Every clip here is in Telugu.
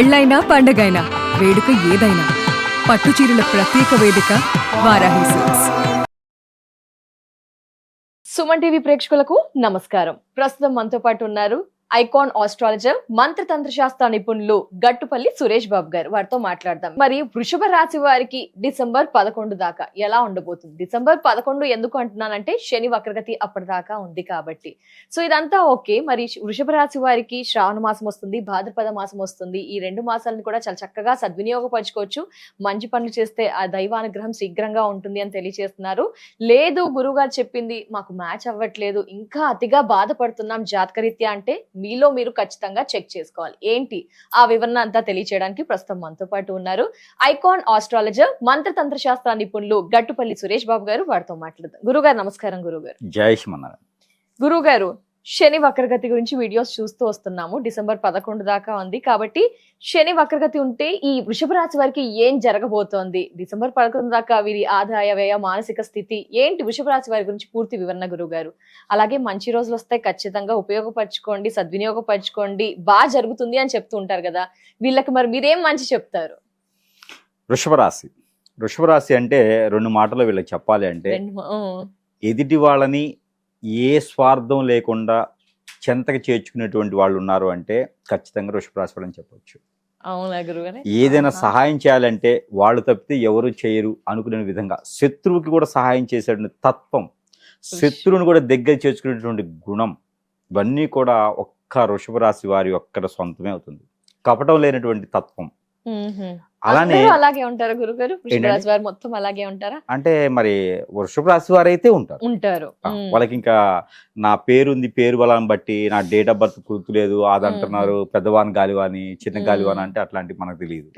పెళ్ళైనా పండగైనా వేడుక ఏదైనా పట్టు చీరల ప్రత్యేక వేదిక వారాహి సిల్క్స్. సుమన్ టీవీ ప్రేక్షకులకు నమస్కారం. ప్రస్తుతం మనతో పాటు ఉన్నారు ఐకాన్ ఆస్ట్రాలజర్, మంత్రతంత్ర శాస్త్ర నిపుణులు గట్టుపల్లి సురేష్ బాబు గారు. వారితో మాట్లాడదాం. మరి వృషభ రాశి వారికి డిసెంబర్ 11 దాకా ఎలా ఉండబోతుంది? డిసెంబర్ 11 ఎందుకు అంటున్నానంటే శని వక్రగతి అప్పటిదాకా ఉంది కాబట్టి. సో ఇదంతా ఓకే. మరి వృషభ రాశి వారికి శ్రావణ మాసం వస్తుంది, భాద్రపద మాసం వస్తుంది. ఈ 2 మాసాలను కూడా చాలా చక్కగా సద్వినియోగపరచుకోవచ్చు. మంచి పనులు చేస్తే ఆ దైవానుగ్రహం శీఘ్రంగా ఉంటుంది అని తెలియజేస్తున్నారు. లేదు గురువుగారు చెప్పింది మాకు మ్యాచ్ అవ్వట్లేదు, ఇంకా అతిగా బాధపడుతున్నాం జాతకరీత్యా అంటే మీలో మీరు ఖచ్చితంగా చెక్ చేసుకోవాలి. ఏంటి ఆ వివరణ అంతా తెలియచేయడానికి ప్రస్తుతం మనతో పాటు ఉన్నారు ఐకాన్ ఆస్ట్రాలజర్, మంత్రతంత్ర శాస్త్ర నిపుణులు గట్టుపల్లి సురేష్ బాబు గారు. వారితో మాట్లాడదాం. గురుగారు నమస్కారం. గురుగారు జై శ్రీమన్నారాయణ. గురుగారు, శని వక్రగతి గురించి వీడియోస్ చూస్తూ వస్తున్నాము. డిసెంబర్ 11 దాకా ఉంది కాబట్టి శని వక్రగతి ఉంటే ఈ వృషభ రాశి వారికి ఏం జరగబోతోంది? డిసెంబర్ 11 దాకా వీరి ఆదాయ వ్యయ మానసిక స్థితి ఏంటి? వృషభ రాశి వారి గురించి పూర్తి వివరణ గురువు గారు. అలాగే మంచి రోజులు వస్తాయి, ఖచ్చితంగా ఉపయోగపరచుకోండి, సద్వినియోగపరచుకోండి, బాగా జరుగుతుంది అని చెప్తూ ఉంటారు కదా, వీళ్ళకి మరి మీరేం మంచి చెప్తారు? వృషభ రాశి అంటే 2 మాటలు వీళ్ళకి చెప్పాలి అంటే, ఎదుటి వాళ్ళని ఏ స్వార్థం లేకుండా చెంతకి చేర్చుకునేటువంటి వాళ్ళు ఉన్నారు అంటే ఖచ్చితంగా వృషభ రాశి అని చెప్పొచ్చు. అవునా గురుగారు? ఏదైనా సహాయం చేయాలంటే వాళ్ళు తప్పితే ఎవరు చేయరు అనుకునే విధంగా, శత్రువుకి కూడా సహాయం చేసేటువంటి తత్వం, శత్రువుని కూడా దగ్గర చేర్చుకునేటువంటి గుణం, ఇవన్నీ కూడా ఒక్క వృషభ రాశి వారి ఒక్కడ సొంతమే అవుతుంది. కపటం లేనటువంటి తత్వం. అలానే అలాగే ఉంటారా గురుగారు? వృషభ రాశి వారు మొత్తం అలాగే ఉంటారా? అంటే మరి వృషభ రాశి వారు అయితే ఉంటారు. వాళ్ళకి ఇంకా నా పేరుంది, పేరు బలం బట్టి నా డేట్ ఆఫ్ బర్త్ గుర్తులేదు అదంటున్నారు, పెద్దవాని గాలివాని చిన్న గాలివాని అంటే అట్లాంటివి మనకు తెలియదు.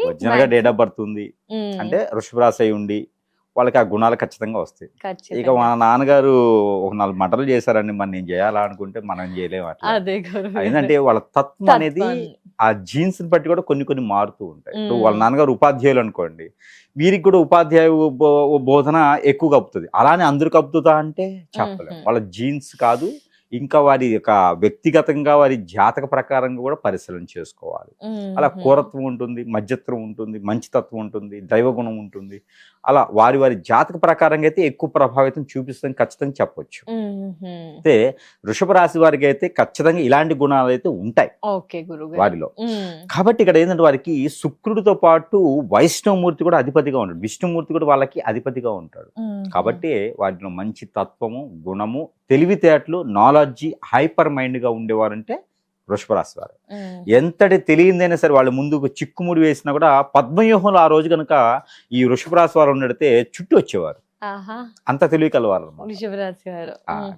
ఒరిజినల్ గా డేట్ ఆఫ్ బర్త్ ఉంది అంటే వృషభ రాశి అయి ఉండి వాళ్ళకి ఆ గుణాలు ఖచ్చితంగా వస్తాయి. ఇక మన నాన్నగారు ఒక 4 మంటలు చేశారండి, మరి నేను చేయాలా అనుకుంటే మనం చేయలేము. అట్లా ఏంటంటే వాళ్ళ తత్వం అనేది ఆ జీన్స్ ని బట్టి కూడా కొన్ని మారుతూ ఉంటాయి. ఇప్పుడు వాళ్ళ నాన్నగారు ఉపాధ్యాయులు అనుకోండి, వీరికి కూడా ఉపాధ్యాయ బోధన ఎక్కువ కప్పుతుంది. అలానే అందరు కప్పుతుందా అంటే చెప్పలేము. వాళ్ళ జీన్స్ కాదు, ఇంకా వారి యొక్క వ్యక్తిగతంగా వారి జాతక ప్రకారంగా కూడా పరిశీలన చేసుకోవాలి. అలా క్రూరత్వం ఉంటుంది, మధ్యత్వం ఉంటుంది, మంచితత్వం ఉంటుంది, దైవగుణం ఉంటుంది. అలా వారి జాతక ప్రకారంగా అయితే ఎక్కువ ప్రభావితం చూపిస్తుందని ఖచ్చితంగా చెప్పొచ్చు. అయితే వృషభ రాశి వారికి అయితే ఖచ్చితంగా ఇలాంటి గుణాలు అయితే ఉంటాయి వారిలో. కాబట్టి ఇక్కడ ఏంటంటే వారికి శుక్రుడితో పాటు వైష్ణవమూర్తి కూడా అధిపతిగా ఉంటాడు, విష్ణుమూర్తి కూడా వాళ్ళకి అధిపతిగా ఉంటాడు. కాబట్టి వాటిలో మంచి తత్వము, గుణము, తెలివితేటలు, నాలెడ్జి, హైపర్ మైండ్ గా ఉండేవారంటే వృషభ రాశి వారు. ఎంతటి తెలియదైనా సరే వాళ్ళు ముందుకు చిక్కుముడి వేసినా కూడా పద్మవ్యూహంలో ఆ రోజు కనుక ఈ వృషభ రాశి వారు ఉన్నడితే చుట్టూ వచ్చేవారు. అంత తెలివి కలవారు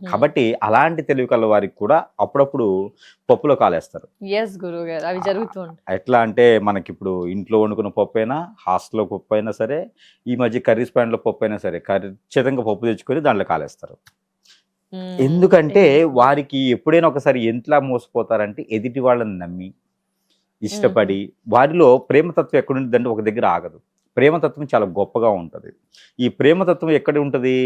కాబట్టి అలాంటి తెలివి కల వారికి కూడా అప్పుడప్పుడు పప్పులో కాలేస్తారు. ఎట్లా అంటే మనకి ఇప్పుడు ఇంట్లో వండుకున్న పప్పు అయినా, హాస్టల్లో పప్పు అయినా సరే, ఈ మధ్య కర్రీస్ పాయింట్లో పప్పు అయినా సరే ఖచ్చితంగా పప్పు తెచ్చుకొని దాంట్లో కాలేస్తారు. ఎందుకంటే వారికి ఎప్పుడైనా ఒకసారి ఎంతలా మోసపోతారంటే ఎదుటి వాళ్ళని నమ్మి ఇష్టపడి, వారిలో ప్రేమతత్వం ఎక్కడుంటుందంటే ఒక దగ్గర ఆగదు. ప్రేమతత్వం చాలా గొప్పగా ఉంటుంది. ఈ ప్రేమతత్వం ఎక్కడ ఉంటుంది?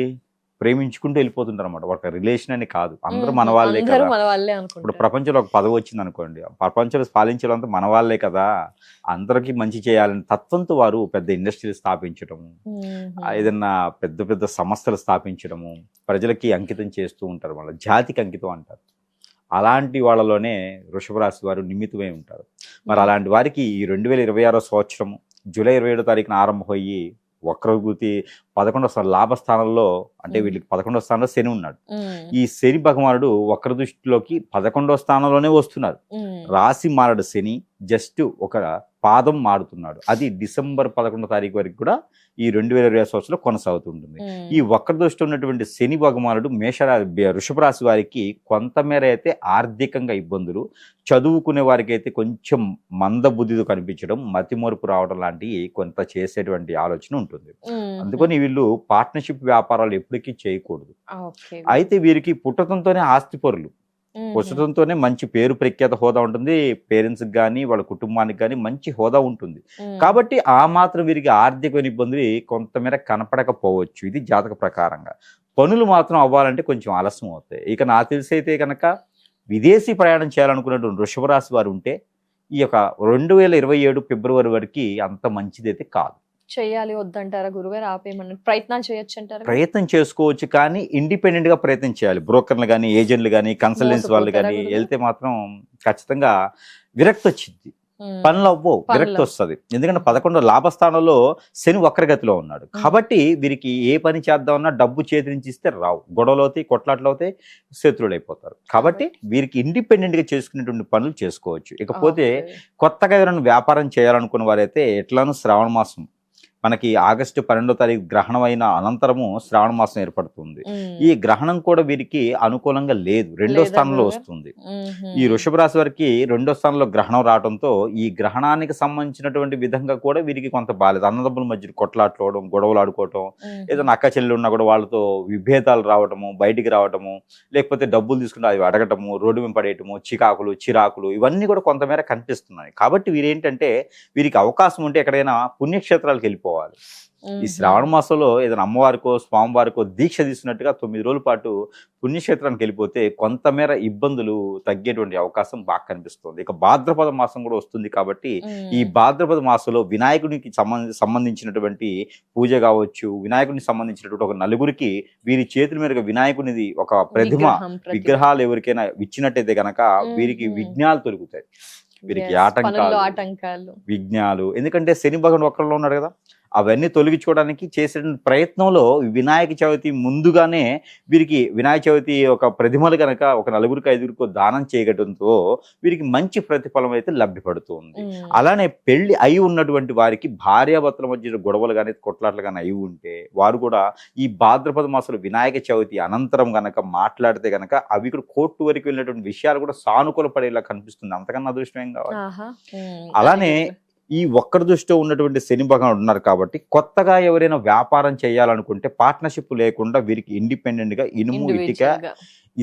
ప్రేమించుకుంటూ వెళ్ళిపోతుంటారు అనమాట. ఒక రిలేషన్ అని కాదు, అందరూ మన వాళ్ళే కదా. ఇప్పుడు ప్రపంచంలో ఒక పదవి వచ్చింది అనుకోండి, ప్రపంచంలో పాలించాలంతా మన వాళ్ళే కదా, అందరికీ మంచి చేయాలని తత్వంతో వారు పెద్ద ఇండస్ట్రీలు స్థాపించడము, ఏదన్నా పెద్ద సంస్థలు స్థాపించడము, ప్రజలకి అంకితం చేస్తూ ఉంటారు. వాళ్ళ జాతికి అంకితం అంటారు. అలాంటి వాళ్ళలోనే వృషభ రాశి వారు నిమిత్తమై ఉంటారు. మరి అలాంటి వారికి ఈ 2026 సంవత్సరము జూలై 27వ తారీఖున ఆరంభమయ్యి వక్రగతి 11వ స్థానం లాభస్థానంలో, అంటే వీళ్ళకి 11వ స్థానంలో శని ఉన్నాడు. ఈ శని భగవానుడు వక్ర దృష్టిలోకి 11వ స్థానంలోనే వస్తున్నారు. రాశి మారడు శని, జస్ట్ ఒక పాదం మారుతున్నాడు. అది డిసెంబర్ 11వ తారీఖు వరకు కూడా ఈ 2020 సంవత్సరంలో కొనసాగుతుంటుంది. ఈ వక్ర దృష్టి ఉన్నటువంటి శని భగవానుడు వృషభ రాశి వారికి కొంతమేర అయితే ఆర్థికంగా ఇబ్బందులు, చదువుకునే వారికి అయితే కొంచెం మందబుద్ధితో కనిపించడం, మతిమరుపు రావడం లాంటివి కొంత చేసేటువంటి ఆలోచన ఉంటుంది. అందుకని వీళ్ళు పార్ట్నర్షిప్ వ్యాపారాలు ఎప్పటికీ చేయకూడదు. అయితే వీరికి పుట్టడంతోనే ఆస్తిపరులు, పుస్తకంతోనే మంచి పేరు ప్రఖ్యాత హోదా ఉంటుంది. పేరెంట్స్ కానీ వాళ్ళ కుటుంబానికి కానీ మంచి హోదా ఉంటుంది. కాబట్టి ఆ మాత్రం వీరికి ఆర్థిక ఇబ్బందులు కొంతమేర కనపడకపోవచ్చు. ఇది జాతక ప్రకారంగా. పనులు మాత్రం అవ్వాలంటే కొంచెం ఆలస్యం అవుతాయి. ఇక నాకు తెలిసి అయితే కనుక విదేశీ ప్రయాణం చేయాలనుకున్నటువంటి వృషభ రాశి వారు ఉంటే ఈ యొక్క 2027 ఫిబ్రవరి వరకు అంత మంచిదైతే కాదు. చేయాలి వద్దంటారా గురుగారు? ఆపేయమని ప్రయత్నాలు చేయొచ్చు అంటారా? ప్రయత్నం చేసుకోవచ్చు, కానీ ఇండిపెండెంట్ గా ప్రయత్నం చేయాలి. బ్రోకర్లు కానీ, ఏజెంట్లు కానీ, కన్సల్టెన్సీ వాళ్ళు కానీ మోసపోతారా వెళ్తే మాత్రం ఖచ్చితంగా విరక్తి వచ్చింది, పనులు అవ్వవు, విరక్తి వస్తుంది. ఎందుకంటే 11 లాభస్థానంలో శని వక్రగతిలో ఉన్నాడు కాబట్టి వీరికి ఏ పని చేద్దామన్నా డబ్బు చేతి నుంచి ఇస్తే రావు, గొడవలు అవుతాయి, కొట్లాట్లు అవుతాయి, శత్రువులు అయిపోతారు. కాబట్టి వీరికి ఇండిపెండెంట్ గా చేసుకునేటువంటి పనులు చేసుకోవచ్చు. ఇకపోతే కొత్తగా ఎవరైనా వ్యాపారం చేయాలనుకున్న వారైతే ఎట్లానూ శ్రావణ మాసం మనకి ఆగస్టు 12వ తారీఖు గ్రహణం అయిన అనంతరము శ్రావణ మాసం ఏర్పడుతుంది. ఈ గ్రహణం కూడా వీరికి అనుకూలంగా లేదు, 2వ స్థానంలో వస్తుంది. ఈ వృషభ రాశి వారికి 2వ స్థానంలో గ్రహణం రావడంతో ఈ గ్రహణానికి సంబంధించినటువంటి విధంగా కూడా వీరికి కొంత బాలేదు. అన్నదమ్ముల మధ్య కొట్లాడుకోవడం, గొడవలు ఆడుకోవటం, ఏదైనా అక్క చెల్లెలు ఉన్నా కూడా వాళ్ళతో విభేదాలు రావటము, బయటికి రావటము, లేకపోతే డబ్బులు తీసుకుంటే అవి అడగటము, రోడ్డు మీద పడేయటము, చిరాకులు ఇవన్నీ కూడా కొంతమేర కనిపిస్తున్నాయి. కాబట్టి వీరేంటంటే వీరికి అవకాశం ఉంటే ఎక్కడైనా పుణ్యక్షేత్రాలకు వెళ్ళిపోవాలి. ఈ శ్రావణ మాసంలో ఏదైనా అమ్మవారికో స్వామివారికో దీక్ష తీసుకున్నట్టుగా 9 రోజుల పాటు పుణ్యక్షేత్రానికి వెళ్ళిపోతే కొంతమేర ఇబ్బందులు తగ్గేటువంటి అవకాశం బాగా కనిపిస్తుంది. ఇక భాద్రపద మాసం కూడా వస్తుంది కాబట్టి ఈ భాద్రపద మాసంలో వినాయకుడికి సంబంధించినటువంటి పూజ కావచ్చు, వినాయకుడికి సంబంధించినటువంటి ఒక నలుగురికి వీరి చేతుల మీదుగా వినాయకునిది ఒక విగ్రహాలు ఎవరికైనా ఇచ్చినట్టయితే గనక వీరికి విఘ్నాలు తొలుగుతాయి, వీరికి ఆటంకాలు విఘ్నాలు. ఎందుకంటే శని భగవానుడు ఒక్కరిలో ఉన్నాడు కదా, అవన్నీ తొలగించుకోవడానికి చేసే ప్రయత్నంలో వినాయక చవితి ముందుగానే వీరికి వినాయక చవితి ఒక ప్రతిమలు కనుక ఒక 4-5 దానం చేయడంతో వీరికి మంచి ప్రతిఫలం అయితే లభ్యపడుతుంది. అలానే పెళ్లి అయి ఉన్నటువంటి వారికి భార్యాభర్తల మధ్య గొడవలు కానీ కొట్లాట్లు కానీ అయి ఉంటే వారు కూడా ఈ భాద్రపద మాసంలో వినాయక చవితి అనంతరం గనక మాట్లాడితే గనక అవి కూడా కోర్టు వరకు వెళ్ళినటువంటి విషయాలు కూడా సానుకూల పడేలా కనిపిస్తుంది. అంతకన్నా అదృష్టం ఏం కావాలి. అలానే ఈ ఒక్కరి దృష్టిలో ఉన్నటువంటి శని భగవానుడు ఉన్నారు కాబట్టి కొత్తగా ఎవరైనా వ్యాపారం చేయాలనుకుంటే పార్ట్నర్షిప్ లేకుండా వీరికి ఇండిపెండెంట్ గా ఇనుము,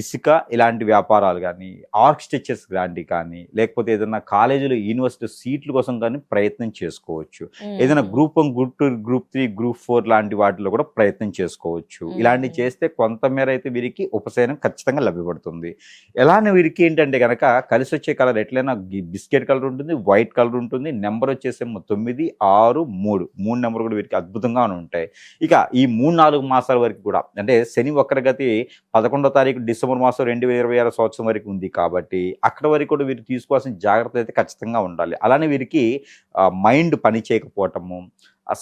ఇసుక ఇలాంటి వ్యాపారాలు కానీ, ఆర్కిటెక్చర్స్ లాంటివి కానీ, లేకపోతే ఏదైనా కాలేజీలో యూనివర్సిటీ సీట్ల కోసం కానీ ప్రయత్నం చేసుకోవచ్చు. ఏదైనా గ్రూప్ 1, గ్రూప్ 2, గ్రూప్ 3, గ్రూప్ 4 లాంటి వాటిలో కూడా ప్రయత్నం చేసుకోవచ్చు. ఇలాంటివి చేస్తే కొంతమేర అయితే వీరికి ఉపశమనం ఖచ్చితంగా లభ్యపడుతుంది. ఎలానే వీరికి ఏంటంటే కనుక కలిసి వచ్చే కలర్ ఎట్లయినా బిస్కెట్ కలర్ ఉంటుంది, వైట్ కలర్ ఉంటుంది. నెంబర్ వచ్చేసేమో 9, 6, 3 నెంబర్ కూడా వీరికి అద్భుతంగా ఉంటాయి. ఇక ఈ 3-4 మాసాల వరకు కూడా అంటే శని వక్రగతి 11వ తారీఖు డిసెంబర్ మాసం 2026 సంవత్సరం వరకు ఉంది కాబట్టి అక్కడ వరకు కూడా వీరు తీసుకోవాల్సిన జాగ్రత్తలు అయితే ఖచ్చితంగా ఉండాలి. అలానే వీరికి మైండ్ పని చేయకపోవటము,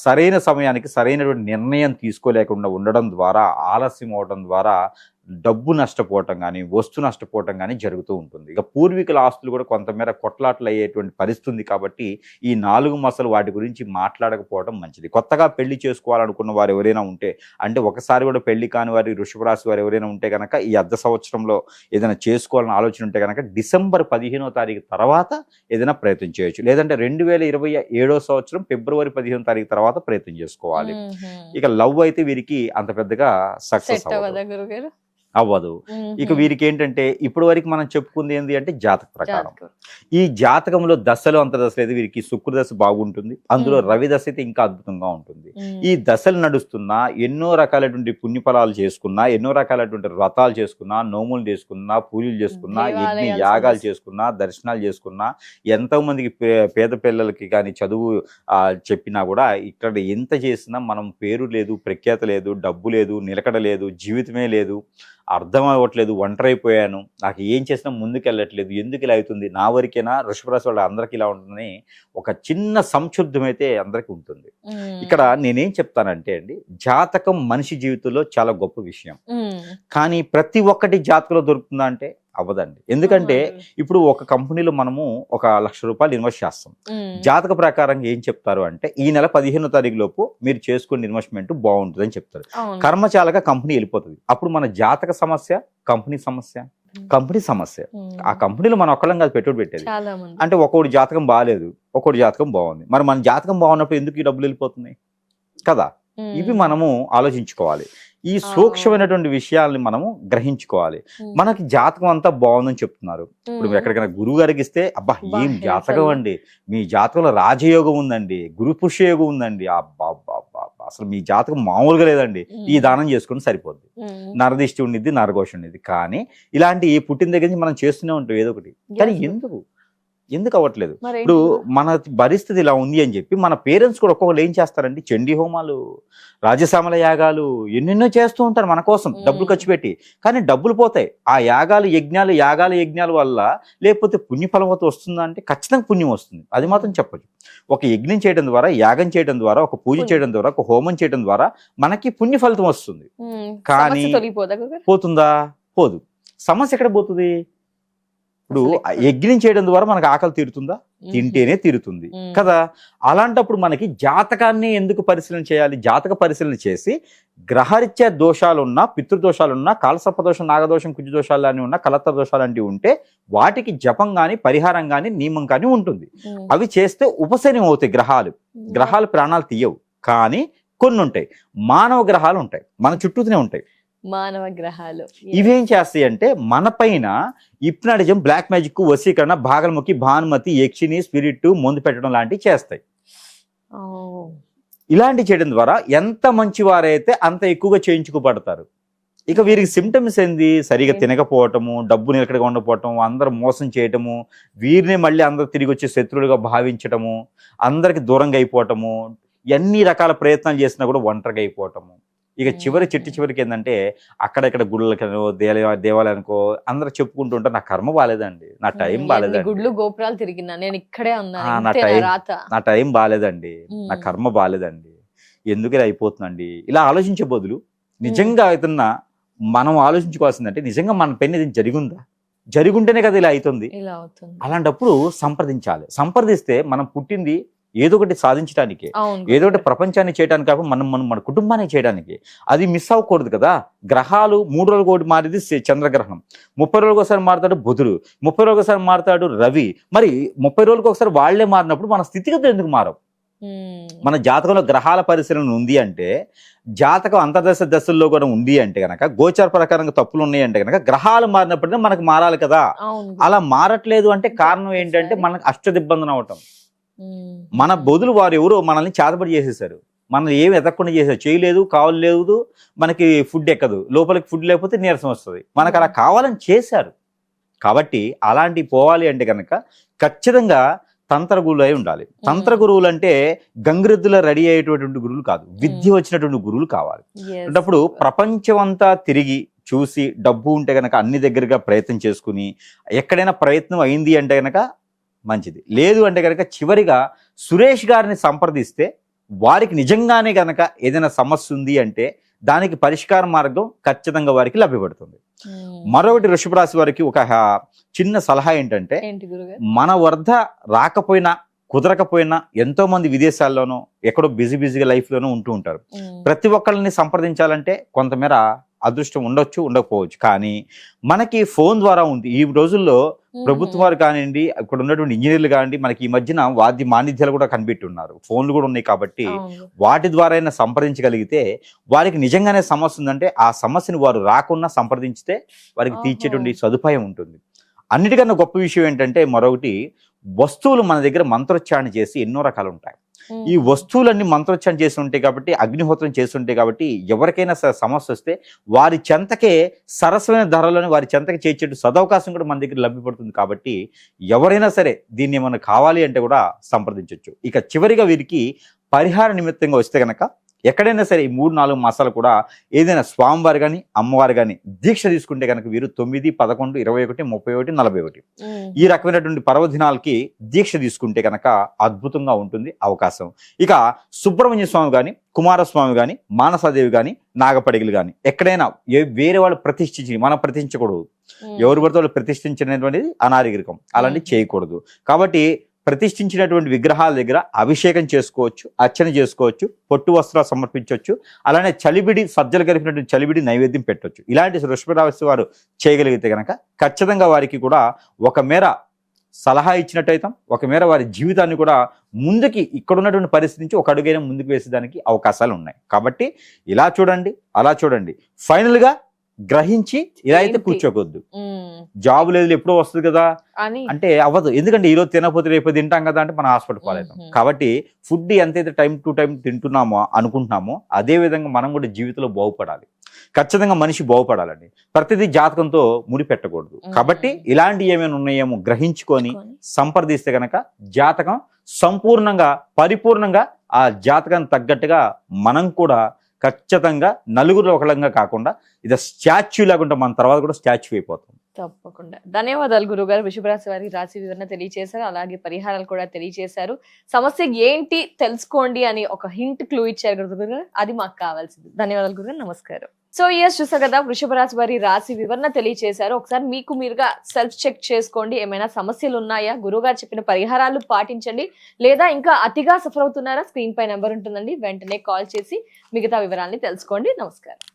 సరైన సమయానికి సరైనటువంటి నిర్ణయం తీసుకోలేకుండా ఉండడం ద్వారా, ఆలస్యం అవడం ద్వారా డబ్బు నష్టపోవటం కానీ, వస్తు నష్టపోవటం కానీ జరుగుతూ ఉంటుంది. ఇక పూర్వీకుల ఆస్తులు కూడా కొంతమేర కొట్లాట్లు అయ్యేటువంటి పరిస్థితి ఉంది కాబట్టి ఈ 4 మాసాలు వాటి గురించి మాట్లాడకపోవడం మంచిది. కొత్తగా పెళ్లి చేసుకోవాలనుకున్న వారు ఎవరైనా ఉంటే, అంటే ఒకసారి కూడా పెళ్లి కాని వారి వృషభ రాశి వారు ఎవరైనా ఉంటే కనుక ఈ అర్ధ సంవత్సరంలో ఏదైనా చేసుకోవాలని ఆలోచన ఉంటే కనుక డిసెంబర్ 15వ తారీఖు తర్వాత ఏదైనా ప్రయత్నం చేయొచ్చు. లేదంటే 2027వ సంవత్సరం ఫిబ్రవరి 15వ తారీఖు తర్వాత ప్రయత్నం చేసుకోవాలి. ఇక లవ్ అయితే వీరికి అంత పెద్దగా సక్సెస్ అవ్వదు. ఇక వీరికి ఏంటంటే ఇప్పటి వరకు మనం చెప్పుకుంది ఏంటి అంటే జాతక ప్రకారం ఈ జాతకంలో దశలు అంతర్దశలు అయితే వీరికి శుక్రదశ బాగుంటుంది, అందులో రవి దశ అయితే ఇంకా అద్భుతంగా ఉంటుంది. ఈ దశలు నడుస్తున్నా ఎన్నో రకాలైనటువంటి పుణ్యఫలాలు చేసుకున్నా, ఎన్నో రకాలైనటువంటి వ్రతాలు చేసుకున్నా, నోములు చేసుకున్నా, పూజలు చేసుకున్నా, యజ్ఞ యాగాలు చేసుకున్నా, దర్శనాలు చేసుకున్నా, ఎంతో మందికి పేద పిల్లలకి కానీ చదువు చెప్పినా కూడా ఇక్కడ ఎంత చేసినా మనం పేరు లేదు, ప్రఖ్యాత లేదు, డబ్బు లేదు, నిలకడ లేదు, జీవితమే లేదు, అర్థం అవ్వట్లేదు, ఒంటరైపోయాను, నాకు ఏం చేసినా ముందుకెళ్ళట్లేదు, ఎందుకు ఇలా అవుతుంది, నా వరకేనా, వృషభ రాశి వాళ్ళ అందరికి ఇలా ఉంటుందని ఒక చిన్న సంక్షుబ్ధం అయితే అందరికి ఉంటుంది. ఇక్కడ నేనేం చెప్తానంటే అండి, జాతకం మనిషి జీవితంలో చాలా గొప్ప విషయం, కానీ ప్రతి ఒక్కటి జాతకంలో దొరుకుతుందా అంటే అవ్వదండి. ఎందుకంటే ఇప్పుడు ఒక కంపెనీలో మనము 1,00,000 రూపాయలు ఇన్వెస్ట్ చేస్తాం. జాతక ప్రకారం ఏం చెప్తారు అంటే ఈ నెల 15వ తారీఖు లోపు మీరు చేసుకునే ఇన్వెస్ట్మెంట్ బాగుంటుంది అని చెప్తారు. కర్మచాలగా కంపెనీ వెళ్ళిపోతుంది. అప్పుడు మన జాతక సమస్య, కంపెనీ సమస్య, కంపెనీ సమస్య. ఆ కంపెనీలో మనం ఒక్కళ్ళం కాదు పెట్టుబడి పెట్టేది. అంటే ఒక్కొక్కటి జాతకం బాగాలేదు, ఒక్కొక్కటి జాతకం బాగుంది. మరి మన జాతకం బాగున్నప్పుడు ఎందుకు ఈ డబ్బులు వెళ్ళిపోతున్నాయి కదా? ఇవి మనము ఆలోచించుకోవాలి. ఈ సూక్ష్మమైనటువంటి విషయాల్ని మనము గ్రహించుకోవాలి. మనకి జాతకం అంతా బాగుందని చెప్తున్నారు. ఇప్పుడు మీరు ఎక్కడికైనా గురువు గారికి ఇస్తే అబ్బా ఏం జాతకం అండి, మీ జాతకంలో రాజయోగం ఉందండి, గురు పుష్యయోగం ఉందండి, అబ్బా అసలు మీ జాతకం మామూలుగా లేదండి, ఈ దానం చేసుకుని సరిపోద్ది, నరదిష్టి ఉండిద్ది, నరఘోష ఉండిద్ది. కానీ ఇలాంటి పుట్టిన దగ్గర నుంచి మనం చేస్తూనే ఉంటాం ఏదో ఒకటి. కానీ ఎందుకు ఎందుకు అవ్వట్లేదు? మరి ఇప్పుడు మన పరిస్థితి ఇలా ఉంది అని చెప్పి మన పేరెంట్స్ కూడా ఒక్కొక్కరు ఏం చేస్తారండి, చండీ హోమాలు, రాజసామల యాగాలు ఎన్నెన్నో చేస్తూ ఉంటారు మన కోసం డబ్బులు ఖర్చు పెట్టి. కానీ డబ్బులు పోతాయి. ఆ యాగాలు యజ్ఞాల వల్ల లేకపోతే పుణ్యఫలం వస్తుందా అంటే ఖచ్చితంగా పుణ్యం వస్తుంది, అది మాత్రం చెప్పచ్చు. ఒక యజ్ఞం చేయడం ద్వారా, యాగం చేయడం ద్వారా, ఒక పూజ చేయడం ద్వారా, ఒక హోమం చేయడం ద్వారా మనకి పుణ్య ఫలితం వస్తుంది. కానీ పోతుందా? పోదు. సమస్య ఎక్కడ పోతుంది? ఇప్పుడు యజ్ఞం చేయడం ద్వారా మనకు ఆకలి తీరుతుందా? తింటేనే తీరుతుంది కదా. అలాంటప్పుడు మనకి జాతకాన్ని ఎందుకు పరిశీలన చేయాలి? జాతక పరిశీలన చేసి గ్రహరీత్యా దోషాలున్నా, పితృదోషాలున్నా, కాలసర్పదోషం, నాగదోషం, కుజదోషాలు అని ఉన్నా, కలత్ర దోషాలు లాంటివి ఉంటే వాటికి జపం కానీ, పరిహారం కానీ, నియమం కానీ ఉంటుంది. అవి చేస్తే ఉపశమనం అవుతాయి. గ్రహాలు ప్రాణాలు తీయవు, కానీ కొన్ని ఉంటాయి. మానవ గ్రహాలు ఉంటాయి, మన చుట్టూనే ఉంటాయి. మానవ గ్రహాలు ఇవేం చేస్తాయి అంటే మన పైన హిప్నాటిజం, బ్లాక్ మ్యాజిక్, వశీకరణ, భాగల్ముఖి, భానుమతి, యక్షిని, స్పిరిట్, మందు పెట్టడం లాంటివి చేస్తాయి. ఇలాంటి చేయడం ద్వారా ఎంత మంచివారైతే అంత ఎక్కువగా చేయించుకోబడతారు. ఇక వీరికి సిమ్టమ్స్ ఏంది? సరిగా తినకపోవటము, డబ్బు నిలకడగా ఉండకపోవటము, అందరూ మోసం చేయటము, వీరిని మళ్ళీ అందరూ తిరిగి వచ్చి శత్రువులుగా భావించటము, అందరికి దూరంగా అయిపోవటము, ఎన్ని రకాల ప్రయత్నాలు చేసినా కూడా ఒంటరిగా అయిపోవటము. ఇక చివరికి ఏంటంటే అక్కడెక్కడ గుళ్ళకనో దేవాలయానికో అందరూ చెప్పుకుంటూ ఉంటారు, నా కర్మ బాలేదండి, నా టైం బాలేదండి, గుడ్లు గోపురాలు తిరిగినా నేను ఇక్కడే నా టైం బాలేదండి, నా కర్మ బాలేదండి, ఎందుకు ఇలా అయిపోతుందండి. ఇలా ఆలోచించే బదులు నిజంగా అవుతున్నా మనం ఆలోచించుకోవాల్సిందంటే నిజంగా మన పైన ఇది జరుగుంటేనే కదా ఇలా అవుతుంది. అలాంటప్పుడు సంప్రదిస్తే మనం పుట్టింది ఏదో ఒకటి సాధించడానికి, ఏదో ఒకటి ప్రపంచాన్ని చేయడానికి కాకుండా మన కుటుంబాన్ని చేయడానికి. అది మిస్ అవ్వకూడదు కదా. గ్రహాలు 3 రోజులకు ఒకటి మారేది చంద్రగ్రహణం, 30 రోజులకు ఒకసారి మారుతాడు బుధుడు, 30 రోజులకు ఒకసారి మారుతాడు రవి. మరి 30 రోజులకు ఒకసారి వాళ్లే మారినప్పుడు మన స్థితిగతులు ఎందుకు మారవు? మన జాతకంలో గ్రహాల పరిశీలన ఉంది అంటే, జాతకం అంతర్దశల్లో కూడా ఉంది అంటే గనక, గోచార ప్రకారంగా తప్పులు ఉన్నాయి అంటే గనక, గ్రహాలు మారినప్పుడే మనకు మారాలి కదా. అలా మారట్లేదు అంటే కారణం ఏంటంటే మనకు అష్టదిబ్బందన అవటం. మన బదులు వారు ఎవరో మనల్ని చేతబడి చేసేసారు, మనల్ని ఏమి ఎదగకుండా చేశారు. చేయలేదు, కావాలి లేదు, మనకి ఫుడ్ ఎక్కదు, లోపలికి ఫుడ్ లేకపోతే నీరసం వస్తుంది, మనకు అలా కావాలని చేశారు. కాబట్టి అలాంటివి పోవాలి అంటే కనుక ఖచ్చితంగా తంత్ర గురువులు అయి ఉండాలి. తంత్ర గురువులు అంటే గంగిరెద్దుల రెడీ అయ్యేటటువంటి గురువులు కాదు, విద్య వచ్చినటువంటి గురువులు కావాలి. అప్పుడు ప్రపంచం అంతా తిరిగి చూసి, డబ్బు ఉంటే గనక అన్ని దగ్గరగా ప్రయత్నం చేసుకుని, ఎక్కడైనా ప్రయత్నం అయింది అంటే గనక మంచిది, లేదు అంటే కనుక చివరిగా సురేష్ గారిని సంప్రదిస్తే వారికి నిజంగానే గనక ఏదైనా సమస్య ఉంది అంటే దానికి పరిష్కార మార్గం ఖచ్చితంగా వారికి లభ్యపడుతుంది. మరొకటి వృషభ రాశి వారికి ఒక చిన్న సలహా ఏంటంటే, మన వద్ద రాకపోయినా కుదరకపోయినా ఎంతో మంది విదేశాల్లోనూ ఎక్కడో బిజీగా లైఫ్లోనూ ఉంటూ ఉంటారు. ప్రతి ఒక్కరిని సంప్రదించాలంటే కొంతమేర అదృష్టం ఉండొచ్చు, ఉండకపోవచ్చు. కానీ మనకి ఫోన్ ద్వారా ఉంది. ఈ రోజుల్లో ప్రభుత్వాలు కానివ్వండి, ఇక్కడ ఉన్నటువంటి ఇంజనీర్లు కానివ్వండి, మనకి ఈ మధ్యన వాద్య మానిధ్యాలు కూడా కనిపెట్టి ఉన్నారు, ఫోన్లు కూడా ఉన్నాయి. కాబట్టి వాటి ద్వారా అయినా సంప్రదించగలిగితే వారికి నిజంగానే సమస్య ఉందంటే ఆ సమస్యను వారు రాకుండా సంప్రదించితే వారికి తీర్చేటువంటి సదుపాయం ఉంటుంది. అన్నిటికన్నా గొప్ప విషయం ఏంటంటే, మరొకటి వస్తువులు మన దగ్గర మంత్రోచ్చారణ చేసి ఎన్నో రకాలు ఉంటాయి. ఈ వస్తువులన్నీ మంత్రోచ్చారణ చేసి ఉంటాయి కాబట్టి, అగ్నిహోత్రం చేసి ఉంటాయి కాబట్టి, ఎవరికైనా సమస్య వస్తే వారి చెంతకే సరసమైన ధరలను వారి చెంతకి చేర్చేట్టు సదవకాశం కూడా మన దగ్గర లభ్యపడుతుంది. కాబట్టి ఎవరైనా సరే దీన్ని ఏమైనా కావాలి అంటే కూడా సంప్రదించవచ్చు. ఇక చివరిగా వీరికి పరిహార నిమిత్తంగా వస్తే కనుక ఎక్కడైనా సరే ఈ 3-4 మాసాలు కూడా ఏదైనా స్వామివారు కానీ, అమ్మవారు కానీ దీక్ష తీసుకుంటే కనుక వీరు 9, 11, 21, 31, 41 ఈ రకమైనటువంటి పర్వదినాలకి దీక్ష తీసుకుంటే కనుక అద్భుతంగా ఉంటుంది అవకాశం. ఇక సుబ్రహ్మణ్య స్వామి కానీ, కుమారస్వామి కానీ, మానసాదేవి కానీ, నాగపడిగలు కానీ ఎక్కడైనా వేరే వాళ్ళు ప్రతిష్ఠించి మనం ప్రతిష్ఠించకూడదు. ఎవరు పడితే వాళ్ళు ప్రతిష్ఠించినటువంటిది అనాగరికం, అలాంటివి చేయకూడదు. కాబట్టి ప్రతిష్ఠించినటువంటి విగ్రహాల దగ్గర అభిషేకం చేసుకోవచ్చు, అర్చన చేసుకోవచ్చు, పొట్టు వస్త్రాలు సమర్పించవచ్చు. అలానే చలిబిడి, సజ్జలు కలిపినటువంటి చలిబిడి నైవేద్యం పెట్టవచ్చు. ఇలాంటి వృషభ రాశి వారు చేయగలిగితే కనుక ఖచ్చితంగా వారికి కూడా ఒక మేర సలహా ఇచ్చినట్టయితే, ఒక మేర వారి జీవితాన్ని కూడా ముందుకి ఇక్కడ ఉన్నటువంటి పరిస్థితి నుంచి ఒక అడుగైనా ముందుకు వేసేదానికి అవకాశాలు ఉన్నాయి. కాబట్టి ఇలా చూడండి, అలా చూడండి, ఫైనల్ గా గ్రహించి ఇలా అయితే కూర్చోకొద్దు. జాబ్ లేదు ఎప్పుడో వస్తుంది కదా అంటే అవ్వదు. ఎందుకంటే ఈరోజు తినకపోతే రేపు తింటాం కదా అంటే మనం హాస్పిటల్ పాలవుతాం. కాబట్టి ఫుడ్ ఎంతైతే టైం టు టైం తింటున్నామో అనుకుంటున్నామో అదే విధంగా మనం కూడా జీవితంలో బాగుపడాలి. ఖచ్చితంగా మనిషి బాగుపడాలండి. ప్రతిదీ జాతకంతో ముడి పెట్టకూడదు. కాబట్టి ఇలాంటి ఏమైనా ఉన్నాయేమో గ్రహించుకొని సంప్రదిస్తే గనక జాతకం సంపూర్ణంగా పరిపూర్ణంగా ఆ జాతకానికి తగ్గట్టుగా మనం కూడా ఖచ్చితంగా నలుగురు ఒకలంగా కాకుండా ఇది స్టాచ్యూ లేకుండా మన తర్వాత కూడా స్టాచ్యూ అయిపోతాం. తప్పకుండా. ధన్యవాదాలు గురుగారు. వృషభ రాశి వారి రాశి వివరణ తెలియజేశారు, అలాగే పరిహారాలు కూడా తెలియజేశారు. సమస్య ఏంటి తెలుసుకోండి అని ఒక హింట్ క్లూ ఇచ్చారు గురుగారు, అది మాకు కావాల్సింది. ధన్యవాదాలు గురుగారు, నమస్కారం. సో చూసా కదా, వృషభ రాశి వారి రాశి వివరణ తెలియజేశారు. ఒకసారి మీకు మీరుగా సెల్ఫ్ చెక్ చేసుకోండి. ఏమైనా సమస్యలు ఉన్నాయా, గురుగారు చెప్పిన పరిహారాలు పాటించండి, లేదా ఇంకా అతిగా సఫర్ అవుతున్నారా, స్క్రీన్ పై నెంబర్ ఉంటుందండి, వెంటనే కాల్ చేసి మిగతా వివరాలని తెలుసుకోండి. నమస్కారం.